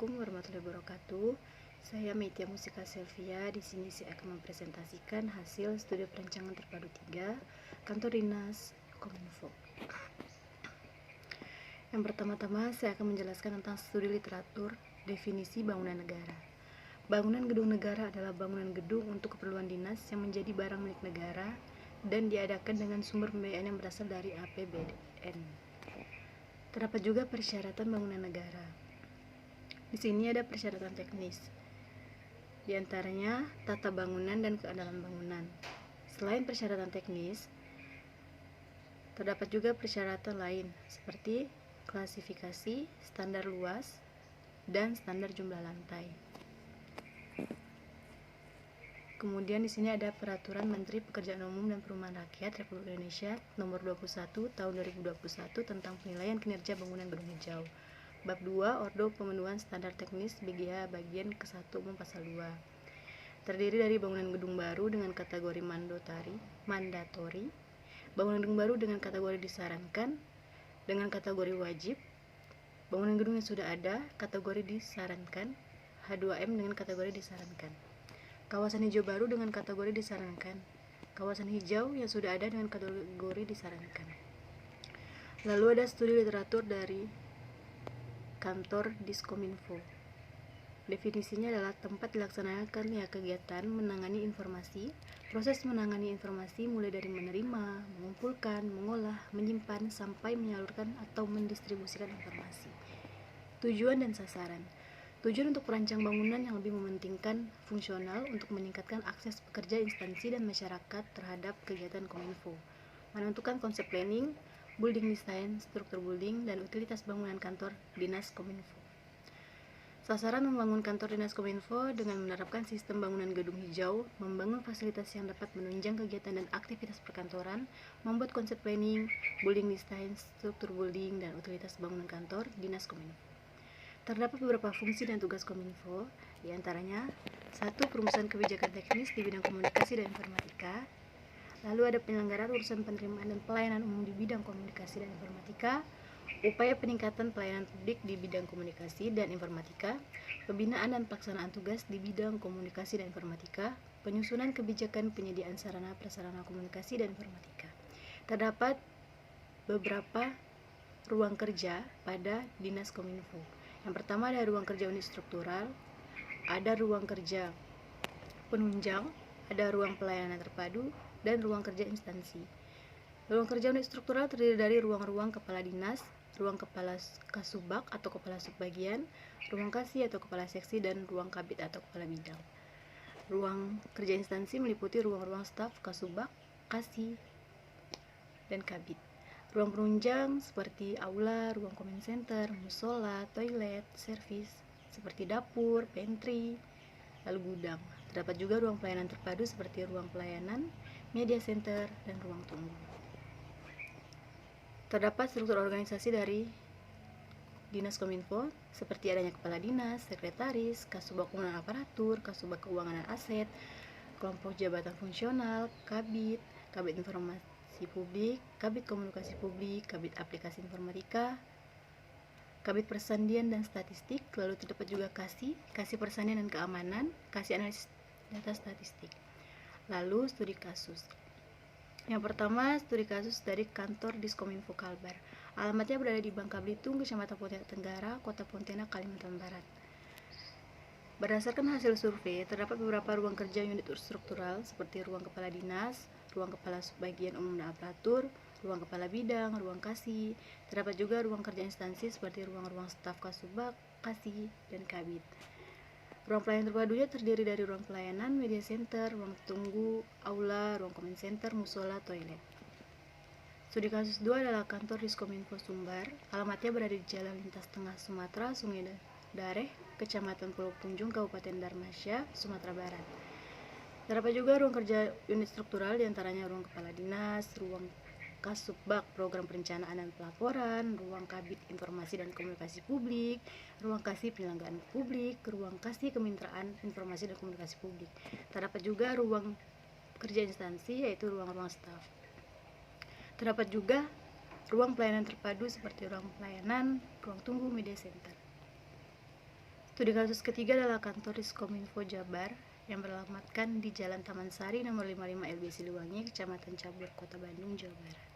Assalamualaikum warahmatullahi wabarakatuh. Saya Metia Musika Selvia. Di sini saya akan mempresentasikan hasil studi perancangan terpadu 3 Kantor Dinas Kominfo. Yang pertama-tama saya akan menjelaskan tentang studi literatur definisi bangunan negara. Bangunan gedung negara adalah bangunan gedung untuk keperluan dinas yang menjadi barang milik negara dan diadakan dengan sumber pembiayaan yang berasal dari APBN. Terdapat juga persyaratan bangunan negara. Di sini ada persyaratan teknis, di antaranya tata bangunan dan keandalan bangunan. Selain persyaratan teknis, terdapat juga persyaratan lain seperti klasifikasi, standar luas, dan standar jumlah lantai. Kemudian di sini ada Peraturan Menteri Pekerjaan Umum dan Perumahan Rakyat Republik Indonesia Nomor 21 Tahun 2021 tentang penilaian kinerja bangunan gedung hijau. Bab 2 Ordo Pemenuhan Standar Teknis BGH Bagian ke-1 Umum Pasal 2. Terdiri dari bangunan gedung baru dengan kategori mandatori, bangunan gedung baru dengan kategori disarankan, dengan kategori wajib, bangunan gedung yang sudah ada, kategori disarankan, H2M dengan kategori disarankan. Kawasan hijau baru dengan kategori disarankan. Kawasan hijau yang sudah ada dengan kategori disarankan. Lalu ada studi literatur dari Kantor Diskominfo. Definisinya adalah tempat dilaksanakan kegiatan menangani informasi. Proses menangani informasi mulai dari menerima, mengumpulkan, mengolah, menyimpan, sampai menyalurkan atau mendistribusikan informasi. Tujuan dan sasaran. Tujuan untuk perancang bangunan yang lebih mementingkan fungsional untuk meningkatkan akses pekerja, instansi, dan masyarakat terhadap kegiatan Kominfo. Menentukan konsep planning, building design, struktur building, dan utilitas bangunan kantor Dinas Kominfo. Sasaran membangun kantor Dinas Kominfo dengan menerapkan sistem bangunan gedung hijau, membangun fasilitas yang dapat menunjang kegiatan dan aktivitas perkantoran, membuat konsep planning, building design, struktur building, dan utilitas bangunan kantor Dinas Kominfo. Terdapat beberapa fungsi dan tugas Kominfo, di antaranya 1. Perumusan kebijakan teknis di bidang komunikasi dan informatika. Lalu ada penyelenggaraan urusan penerimaan dan pelayanan umum di bidang komunikasi dan informatika, upaya peningkatan pelayanan publik di bidang komunikasi dan informatika, pembinaan dan pelaksanaan tugas di bidang komunikasi dan informatika, penyusunan kebijakan penyediaan sarana prasarana komunikasi dan informatika. Terdapat beberapa ruang kerja pada Dinas Kominfo. Yang pertama ada ruang kerja unit struktural, ada ruang kerja penunjang, ada ruang pelayanan terpadu, dan ruang kerja instansi. Ruang kerja unit struktural terdiri dari ruang-ruang kepala dinas, ruang kepala kasubag atau kepala subbagian, ruang kasih atau kepala seksi, dan ruang kabid atau kepala bidang. Ruang kerja instansi meliputi ruang-ruang staf, kasubag, kasih, dan kabid. Ruang penunjang seperti aula, ruang comment center, musola, toilet, servis, seperti dapur, pantry, lalu gudang. Terdapat juga ruang pelayanan terpadu seperti ruang pelayanan, media center, dan ruang tunggu. Terdapat struktur organisasi dari Dinas Kominfo seperti adanya kepala dinas, sekretaris, kasubag penggunaan aparatur, kasubag keuangan dan aset, kelompok jabatan fungsional, kabid, kabid informasi publik, kabid komunikasi publik, kabid aplikasi informatika, kabid persandian dan statistik. Lalu terdapat juga kasih persandian dan keamanan, kasih analisis data statistik. Lalu studi kasus. Yang pertama, studi kasus dari Kantor Diskominfo Kalbar. Alamatnya berada di Bangka Belitung, Kecamatan Pontianak Tenggara, Kota Pontianak, Kalimantan Barat. Berdasarkan hasil survei, terdapat beberapa ruang kerja unit struktural seperti ruang kepala dinas, ruang kepala subbagian umum dan aparatur, ruang kepala bidang, ruang kasih. Terdapat juga ruang kerja instansi seperti ruang-ruang staf kasubag, kasih, dan kabid. Ruang pelayanan terpadunya terdiri dari ruang pelayanan, media center, ruang tunggu, aula, ruang comment center, musola, toilet. Studi kasus 2 adalah Kantor Diskominfo Sumbar. Alamatnya berada di Jalan Lintas Tengah Sumatera, Sungai Dareh, Kecamatan Pulau Punjung, Kabupaten Darmasya, Sumatera Barat. Terdapat juga ruang kerja unit struktural diantaranya ruang kepala dinas, ruang kasubag program perencanaan dan pelaporan, ruang kabid informasi dan komunikasi publik, ruang kasih penyelenggaraan publik, ruang kasih kemitraan informasi dan komunikasi publik. Terdapat juga ruang kerja instansi yaitu ruang-ruang staf. Terdapat juga ruang pelayanan terpadu seperti ruang pelayanan, ruang tunggu, media center. Studi kasus ketiga adalah kantor Diskominfo Jabar yang beralamatkan di Jalan Taman Sari nomor 55 LB Siliwangi, Kecamatan Cabur, Kota Bandung, Jawa Barat.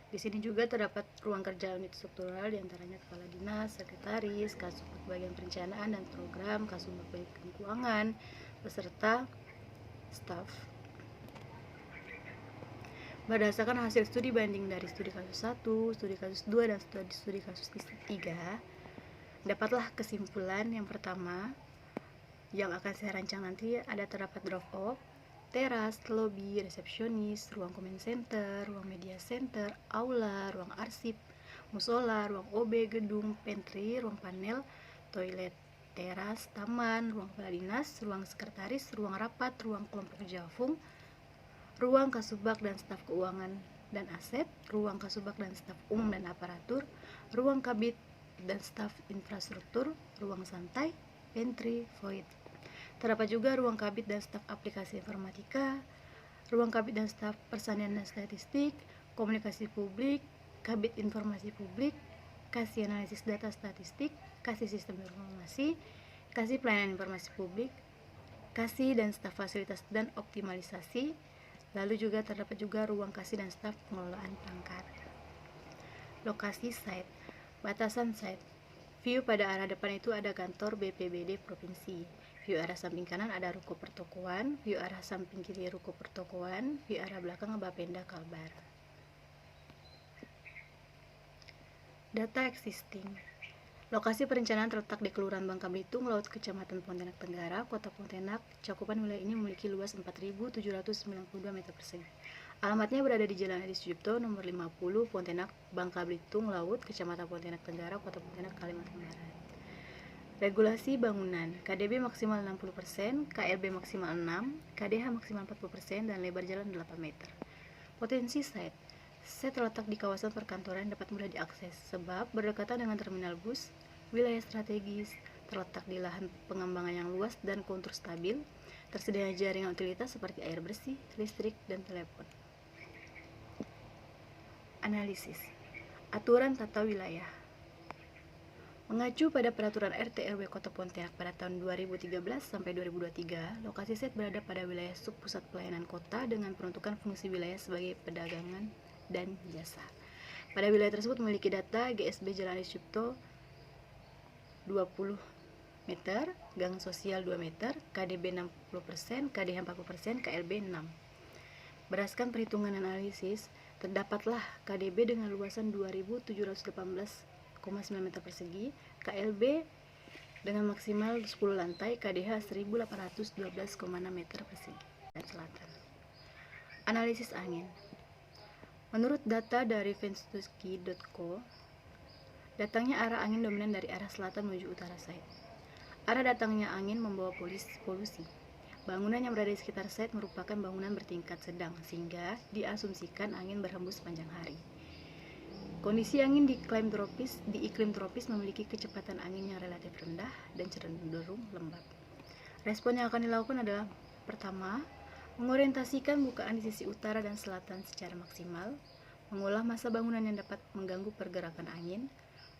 Di sini juga terdapat ruang kerja unit struktural diantaranya kepala dinas, sekretaris, kasubag bagian perencanaan dan program, kasubag bagian keuangan, beserta staf. Berdasarkan hasil studi banding dari studi kasus 1, studi kasus 2, dan studi kasus 3, dapatlah kesimpulan yang pertama yang akan saya rancang nanti ada terdapat drop-off, teras, lobby, resepsionis, ruang comment center, ruang media center, aula, ruang arsip, musola, ruang OB, gedung, pantry, ruang panel, toilet, teras, taman, ruang kepala dinas, ruang sekretaris, ruang rapat, ruang kelompok jafung, ruang kasubag dan staf keuangan dan aset, ruang kasubag dan staf umum dan aparatur, ruang kabit dan staf infrastruktur, ruang santai, pantry, void. Terdapat juga ruang kabit dan staf aplikasi informatika, ruang kabit dan staf persanian dan statistik, komunikasi publik, kabit informasi publik, kasih analisis data statistik, kasih sistem informasi, kasih pelayanan informasi publik, kasih dan staf fasilitas dan optimalisasi. Lalu juga terdapat juga ruang kasih dan staf pengelolaan pangkat. Lokasi site, batasan site. View pada arah depan itu ada kantor BPBD Provinsi. View arah samping kanan ada ruko pertokoan, view arah samping kiri ruko pertokoan, view arah belakang Bapenda Kalbar. Data existing. Lokasi perencanaan terletak di Kelurahan Bangka Belitung, Laut, Kecamatan Pontianak Tenggara, Kota Pontianak. Cakupan wilayah ini memiliki luas 4.792 meter persegi. Alamatnya berada di Jalan Adi Sucipto, nomor 50, Pontianak, Bangka Belitung, Laut, Kecamatan Pontianak Tenggara, Kota Pontianak, Kalimantan Barat. Regulasi bangunan, KDB maksimal 60%, KLB maksimal 6, KDH maksimal 40%, dan lebar jalan 8 meter. Potensi site, site terletak di kawasan perkantoran dapat mudah diakses, sebab berdekatan dengan terminal bus, wilayah strategis, terletak di lahan pengembangan yang luas dan kontur stabil, tersedia jaringan utilitas seperti air bersih, listrik, dan telepon. Analisis, aturan tata wilayah. Mengacu pada peraturan RT/RW Kota Pontianak pada tahun 2013 sampai 2023, lokasi site berada pada wilayah subpusat pelayanan kota dengan peruntukan fungsi wilayah sebagai perdagangan dan jasa. Pada wilayah tersebut memiliki data GSB Jalan Adi Sucipto 20 meter, gang sosial 2 meter, KDB 60%, KDH 40%, KLB 6. Berdasarkan perhitungan analisis, terdapatlah KDB dengan luasan 2.718,9 meter persegi, KLB dengan maksimal 10 lantai, KDH 1.812,6 meter persegi dan selatan. Analisis angin. Menurut data dari venstuski.co, datangnya arah angin dominan dari arah selatan menuju utara site. Arah datangnya angin membawa polusi. Bangunan yang berada di sekitar site merupakan bangunan bertingkat sedang, sehingga diasumsikan angin berhembus sepanjang hari. Kondisi angin di iklim tropis memiliki kecepatan angin yang relatif rendah dan cenderung lembab. Respon yang akan dilakukan adalah pertama, mengorientasikan bukaan di sisi utara dan selatan secara maksimal, mengolah massa bangunan yang dapat mengganggu pergerakan angin,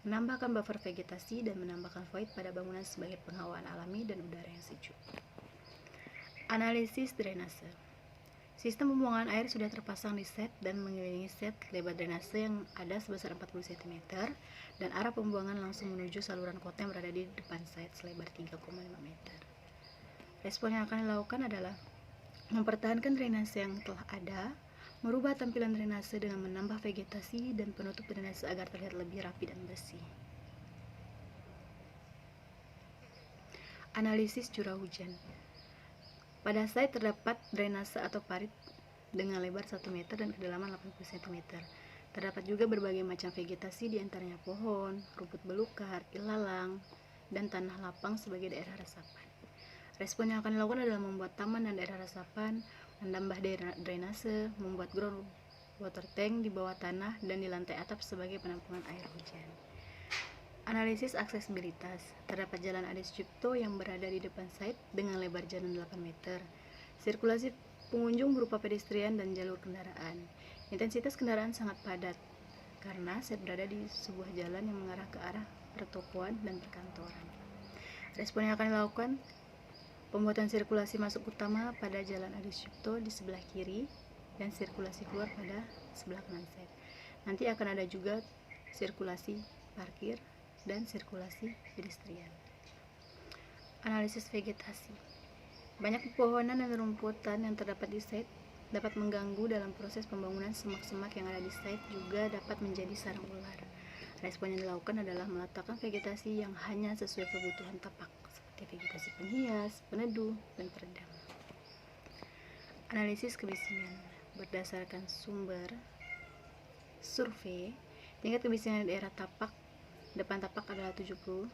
menambahkan buffer vegetasi, dan menambahkan void pada bangunan sebagai penghawaan alami dan udara yang sejuk. Analisis drainase. Sistem pembuangan air sudah terpasang di set dan mengelilingi set lebar drainase yang ada sebesar 40 cm dan arah pembuangan langsung menuju saluran kota yang berada di depan set selebar 3,5 meter. Respon yang akan dilakukan adalah mempertahankan drainase yang telah ada, merubah tampilan drainase dengan menambah vegetasi dan penutup drainase agar terlihat lebih rapi dan bersih. Analisis curah hujan. Pada site terdapat drainase atau parit dengan lebar 1 meter dan kedalaman 80 cm. Terdapat juga berbagai macam vegetasi diantaranya pohon, rumput belukar, ilalang, dan tanah lapang sebagai daerah resapan. Respon yang akan dilakukan adalah membuat taman dan daerah resapan, menambah drainase, membuat ground water tank di bawah tanah dan di lantai atap sebagai penampungan air hujan. Analisis aksesibilitas. Terdapat jalan Adi Sucipto yang berada di depan site dengan lebar jalan 8 meter. Sirkulasi pengunjung berupa pedestrian dan jalur kendaraan. Intensitas kendaraan sangat padat karena site berada di sebuah jalan yang mengarah ke arah pertokoan dan perkantoran. Respon yang akan dilakukan, pembuatan sirkulasi masuk utama pada jalan Adi Sucipto di sebelah kiri dan sirkulasi keluar pada sebelah kanan site. Nanti akan ada juga sirkulasi parkir dan sirkulasi pedestrian. Analisis vegetasi. Banyak pepohonan dan rumputan yang terdapat di site dapat mengganggu dalam proses pembangunan. Semak-semak yang ada di site juga dapat menjadi sarang ular. Respon yang dilakukan adalah meletakkan vegetasi yang hanya sesuai kebutuhan tapak, seperti vegetasi penghias, peneduh, dan peredam. Analisis kebisingan. Berdasarkan sumber survei, tingkat kebisingan di daerah tapak, depan tapak adalah 70,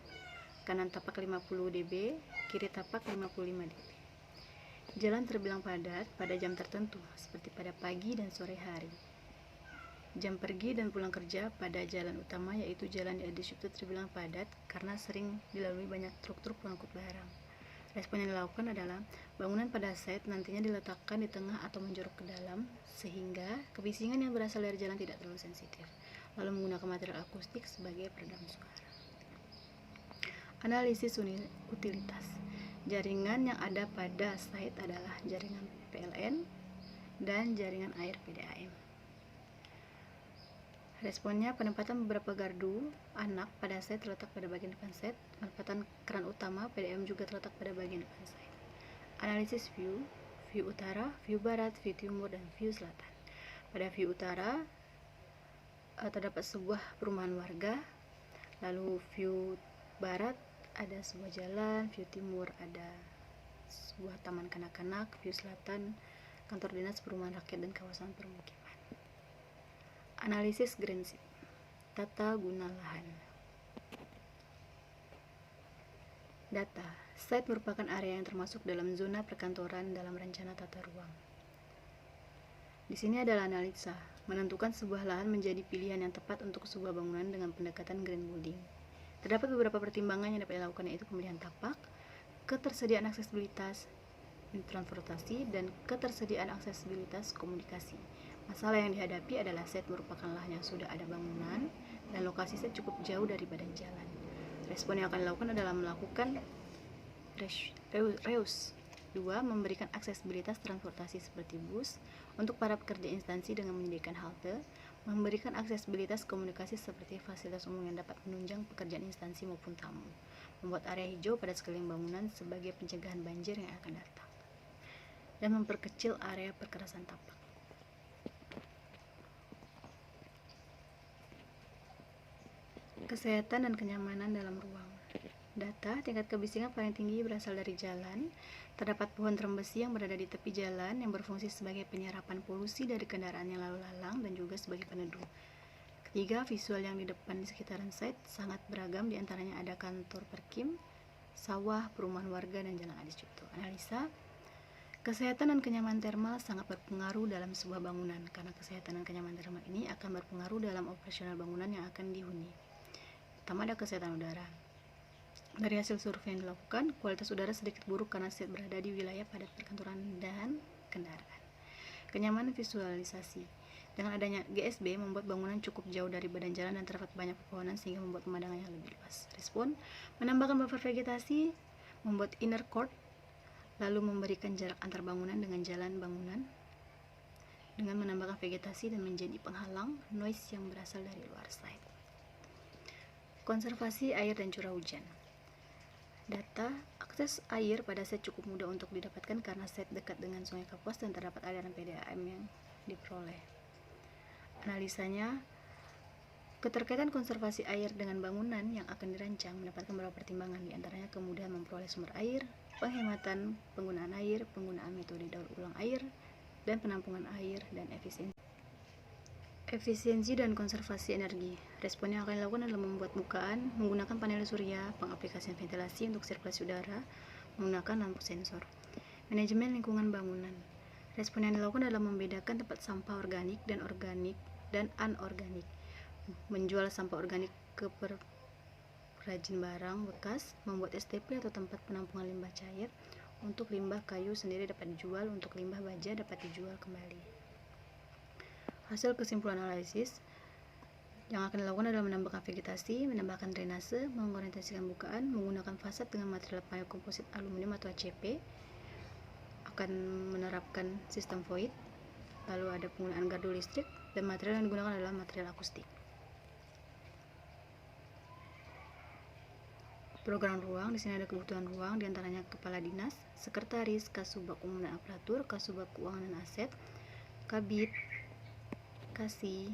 kanan tapak 50 dB, kiri tapak 55 dB. Jalan terbilang padat pada jam tertentu, seperti pada pagi dan sore hari. Jam pergi dan pulang kerja pada jalan utama, yaitu jalan di Adi Sucipto, terbilang padat karena sering dilalui banyak truk-truk pengangkut barang. Respon yang dilakukan adalah bangunan pada site nantinya diletakkan di tengah atau menjorok ke dalam, sehingga kebisingan yang berasal dari jalan tidak terlalu sensitif, lalu menggunakan material akustik sebagai peredam suara. Analisis utilitas. Jaringan yang ada pada site adalah jaringan PLN dan jaringan air PDAM. Responnya, penempatan beberapa gardu anak pada site terletak pada bagian depan site. Penempatan keran utama PDAM juga terletak pada bagian depan site. Analisis view utara, view barat, view timur, dan view selatan. Pada view utara terdapat sebuah perumahan warga, lalu view barat ada sebuah jalan, view timur ada sebuah taman kanak-kanak, view selatan kantor dinas perumahan rakyat dan kawasan permukiman. Analisis Greenship. Tata guna lahan. Data. Site merupakan area yang termasuk dalam zona perkantoran dalam rencana tata ruang. Di sini adalah analisa, menentukan sebuah lahan menjadi pilihan yang tepat untuk sebuah bangunan dengan pendekatan green building. Terdapat beberapa pertimbangan yang dapat dilakukan, yaitu pemilihan tapak, ketersediaan aksesibilitas transportasi, dan ketersediaan aksesibilitas komunikasi. Masalah yang dihadapi adalah site merupakan lahan yang sudah ada bangunan dan lokasi site cukup jauh dari badan jalan. Respon yang akan dilakukan adalah melakukan reuse. 2. Memberikan aksesibilitas transportasi seperti bus untuk para pekerja instansi dengan menyediakan halte, memberikan aksesibilitas komunikasi seperti fasilitas umum yang dapat menunjang pekerjaan instansi maupun tamu, membuat area hijau pada sekeliling bangunan sebagai pencegahan banjir yang akan datang, dan memperkecil area perkerasan tapak. Kesehatan dan kenyamanan dalam ruang. Data, tingkat kebisingan paling tinggi berasal dari jalan. Terdapat pohon terembesi yang berada di tepi jalan yang berfungsi sebagai penyerapan polusi dari kendaraan yang lalu lalang dan juga sebagai peneduh. Ketiga, visual yang di depan di sekitaran site sangat beragam, diantaranya ada kantor Perkim, sawah, perumahan warga, dan jalan Adi Sucipto. Analisa. Kesehatan dan kenyamanan termal sangat berpengaruh dalam sebuah bangunan, karena kesehatan dan kenyamanan termal ini akan berpengaruh dalam operasional bangunan yang akan dihuni. Pertama, ada kesehatan udara. Dari hasil survei yang dilakukan, kualitas udara sedikit buruk karena site berada di wilayah padat perkantoran dan kendaraan. Kenyamanan visualisasi. Dengan adanya GSB membuat bangunan cukup jauh dari badan jalan dan terdapat banyak pepohonan sehingga membuat pemandangannya lebih luas. Respon, menambahkan buffer vegetasi, membuat inner court, lalu memberikan jarak antar bangunan dengan jalan bangunan dengan menambahkan vegetasi dan menjadi penghalang noise yang berasal dari luar site. Konservasi air dan curah hujan. Data, akses air pada site cukup mudah untuk didapatkan karena site dekat dengan Sungai Kapuas dan terdapat aliran PDAM yang diperoleh. Analisanya, keterkaitan konservasi air dengan bangunan yang akan dirancang mendapatkan beberapa pertimbangan, diantaranya kemudahan memperoleh sumber air, penghematan penggunaan air, penggunaan metode daur ulang air, dan penampungan air, dan efisiensi dan konservasi energi. Respon yang akan dilakukan adalah membuat bukaan, menggunakan panel surya, pengaplikasian ventilasi untuk sirkulasi udara, menggunakan lampu sensor. Manajemen lingkungan bangunan. Respon yang dilakukan adalah membedakan tempat sampah organik dan anorganik, menjual sampah organik ke perajin barang bekas, membuat STP atau tempat penampungan limbah cair. Untuk limbah kayu sendiri dapat dijual, untuk limbah baja dapat dijual kembali. Hasil kesimpulan analisis, Yang akan dilakukan adalah menambahkan vegetasi, menambahkan drainase, mengorientasikan bukaan, menggunakan fasad dengan material panel komposit aluminium atau HCP, akan menerapkan sistem void, lalu ada penggunaan gardu listrik, dan material yang digunakan adalah material akustik. Program ruang, di sini ada kebutuhan ruang, diantaranya kepala dinas, sekretaris, kasubag umum dan aparatur, kasubag keuangan dan aset, kabid, kasih,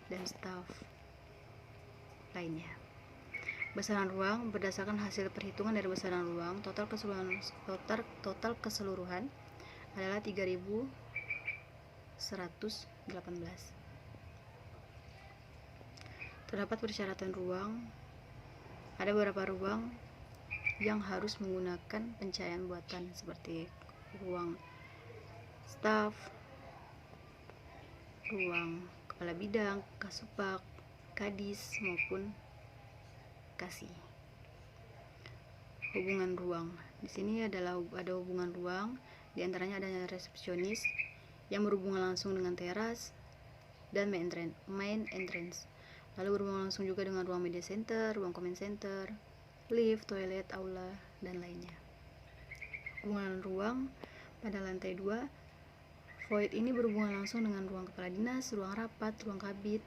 dan staf lainnya. Besaran ruang berdasarkan hasil perhitungan dari besaran ruang, total keseluruhan adalah 3.118. Terdapat persyaratan ruang. Ada beberapa ruang yang harus menggunakan pencahayaan buatan seperti ruang staf, ruang kepala bidang, kasubag, kadis maupun kasih. Hubungan ruang. Di sini ada hubungan ruang, diantaranya adanya resepsionis yang berhubungan langsung dengan teras dan main entrance. Lalu berhubungan langsung juga dengan ruang media center, ruang comment center, lift, toilet, aula, dan lainnya. Hubungan ruang pada lantai 2, void ini berhubungan langsung dengan ruang kepala dinas, ruang rapat, ruang kabid,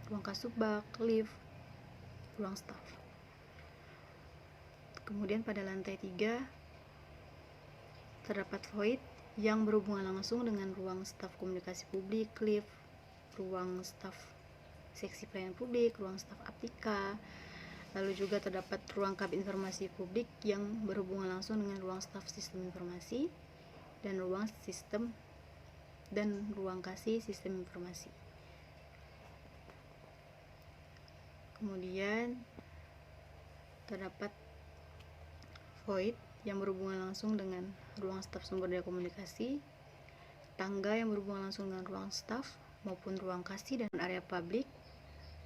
ruang kasubag, lift, ruang staf. Kemudian pada lantai 3 terdapat void yang berhubungan langsung dengan ruang staf komunikasi publik, lift, ruang staf seksi pelayanan publik, ruang staf aptika. Lalu juga terdapat ruang kabin informasi publik yang berhubungan langsung dengan ruang staf sistem informasi dan ruang kasih sistem informasi. Kemudian terdapat void yang berhubungan langsung dengan ruang staf sumber daya komunikasi, tangga yang berhubungan langsung dengan ruang staf maupun ruang kasih dan area publik.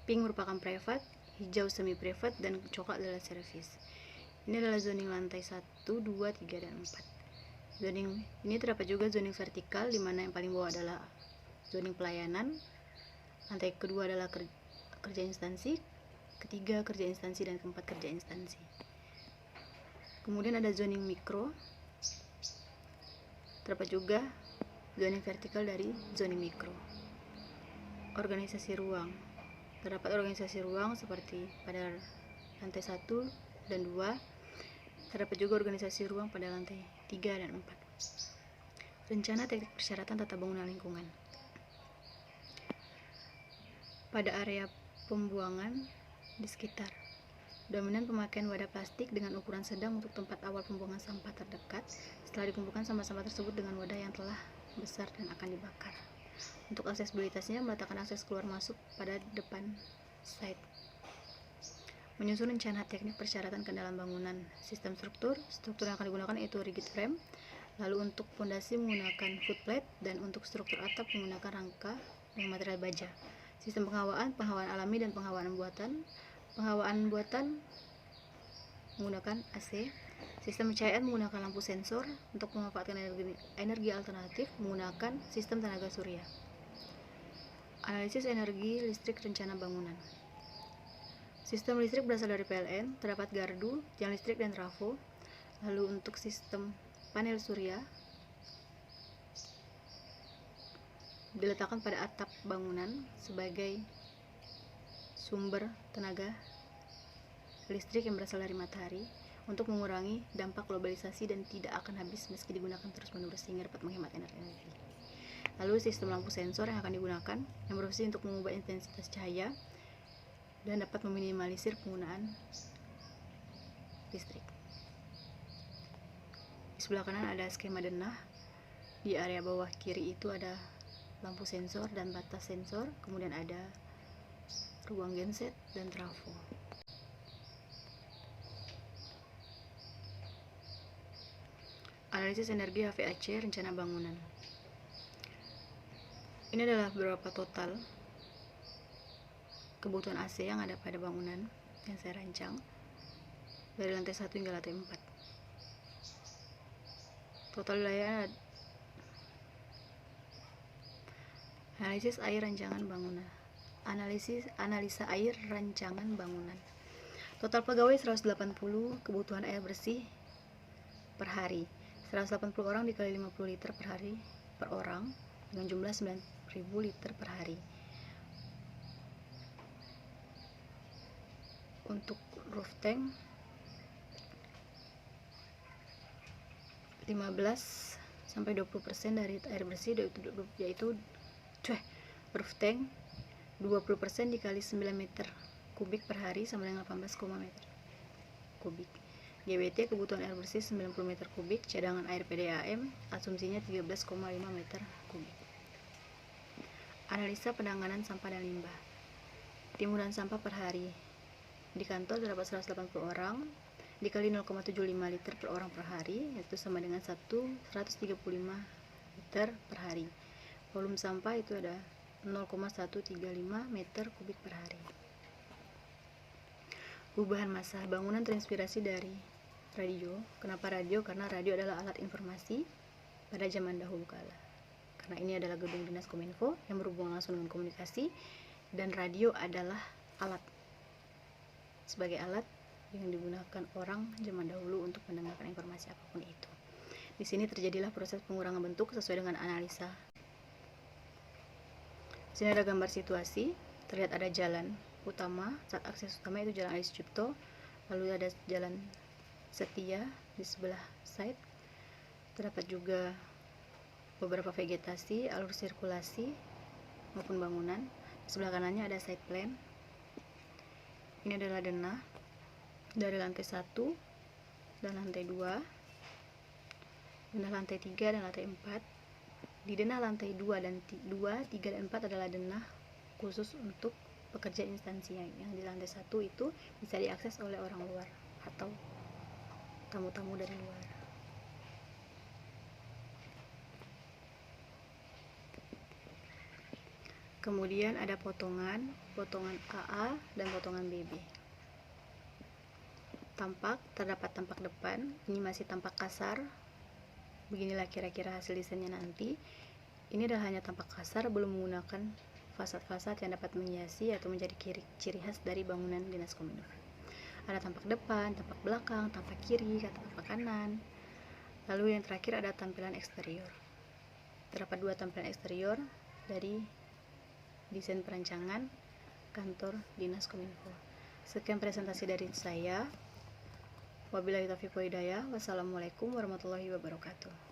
Pink merupakan private, hijau semi private, dan coklat adalah service. Ini adalah zoning lantai 1, 2, 3, dan 4. Zoning ini terdapat juga zoning vertikal, di mana yang paling bawah adalah zoning pelayanan, lantai kedua adalah kerja instansi, ketiga kerja instansi, dan keempat kerja instansi. Kemudian ada zoning mikro, terdapat juga zoning vertikal dari zoning mikro. Organisasi ruang, terdapat organisasi ruang seperti pada lantai 1 dan 2. Terdapat juga organisasi ruang pada lantai 3 dan 4. Rencana teknik persyaratan tata bangunan lingkungan. Pada area pembuangan di sekitar, dominan pemakaian wadah plastik dengan ukuran sedang untuk tempat awal pembuangan sampah terdekat. Setelah dikumpulkan sampah-sampah tersebut dengan wadah yang telah besar dan akan dibakar. Untuk aksesibilitasnya, meletakkan akses keluar masuk pada depan site. Menyusun rencana teknik persyaratan ke dalam bangunan. Sistem struktur yang akan digunakan yaitu rigid frame. Lalu untuk fondasi menggunakan footplate, dan untuk struktur atap menggunakan rangka dengan material baja. Sistem penghawaan alami dan penghawaan buatan. Penghawaan buatan menggunakan AC. Sistem pencahayaan menggunakan lampu sensor. Untuk memanfaatkan energi alternatif menggunakan sistem tenaga surya. Analisis energi listrik rencana bangunan. Sistem listrik berasal dari PLN, terdapat gardu, tiang listrik, dan trafo. Lalu untuk sistem panel surya diletakkan pada atap bangunan sebagai sumber tenaga listrik yang berasal dari matahari untuk mengurangi dampak globalisasi dan tidak akan habis meski digunakan terus-menerus sehingga dapat menghemat energi. Lalu sistem lampu sensor yang akan digunakan yang berfungsi untuk mengubah intensitas cahaya dan dapat meminimalisir penggunaan listrik. Di sebelah kanan ada skema denah. Di area bawah kiri itu ada lampu sensor dan batas sensor, kemudian ada ruang genset dan trafo. Analisis energi HVAC rencana bangunan. Ini adalah beberapa total kebutuhan AC yang ada pada bangunan yang saya rancang dari lantai 1 hingga lantai 4. Total wilayah analisis air rancangan bangunan. analisa air rancangan bangunan. Total pegawai 180, kebutuhan air bersih per hari 180 orang dikali 50 liter per hari per orang dengan jumlah 9.000 liter per hari. Untuk roof tank 15-20% dari air bersih, yaitu roof tank 20% dikali 9 meter kubik per hari sama dengan 18, meter kubik. GWT kebutuhan air bersih 90 meter kubik, cadangan air PDAM asumsinya 13,5 meter kubik. Analisa penanganan sampah dan limbah. Timbunan sampah per hari di kantor terdapat 180 orang dikali 0,75 liter per orang per hari, yaitu sama dengan 135 liter per hari. Volume sampah itu ada 0,135 meter kubik per hari. Perubahan massa. Bangunan terinspirasi dari radio. Kenapa radio? Karena radio adalah alat informasi pada zaman dahulu kala. Karena ini adalah gedung dinas Kominfo yang berhubungan langsung dengan komunikasi, dan radio adalah alat, sebagai alat yang digunakan orang zaman dahulu untuk mendengarkan informasi apapun itu. Di sini terjadilah proses pengurangan bentuk sesuai dengan analisa. Di sini ada gambar situasi. Terlihat ada jalan utama, saat akses utama itu Jalan Adi Sucipto, lalu ada Jalan Setia di sebelah side. Terdapat juga beberapa vegetasi, alur sirkulasi maupun bangunan. Di sebelah kanannya ada side plan. Ini adalah denah dari lantai 1 dan lantai 2, denah lantai 3 dan lantai 4. Di denah lantai 2, 3, dan 4 adalah denah khusus untuk pekerja instansi. Yang di lantai 1 itu bisa diakses oleh orang luar atau tamu-tamu dari luar. Kemudian ada potongan AA dan potongan BB. Tampak, terdapat tampak depan, ini masih tampak kasar. Beginilah kira-kira hasil desainnya nanti. Ini adalah hanya tampak kasar, belum menggunakan fasad-fasad yang dapat menghiasi atau menjadi ciri khas dari bangunan dinas Kominfo. Ada tampak depan, tampak belakang, tampak kiri, tampak kanan. Lalu yang terakhir ada tampilan eksterior. Terdapat 2 tampilan eksterior dari desain perancangan kantor dinas Kominfo. Sekian presentasi dari saya. Wabillahi taufiq wal hidayah. Wassalamualaikum warahmatullahi wabarakatuh.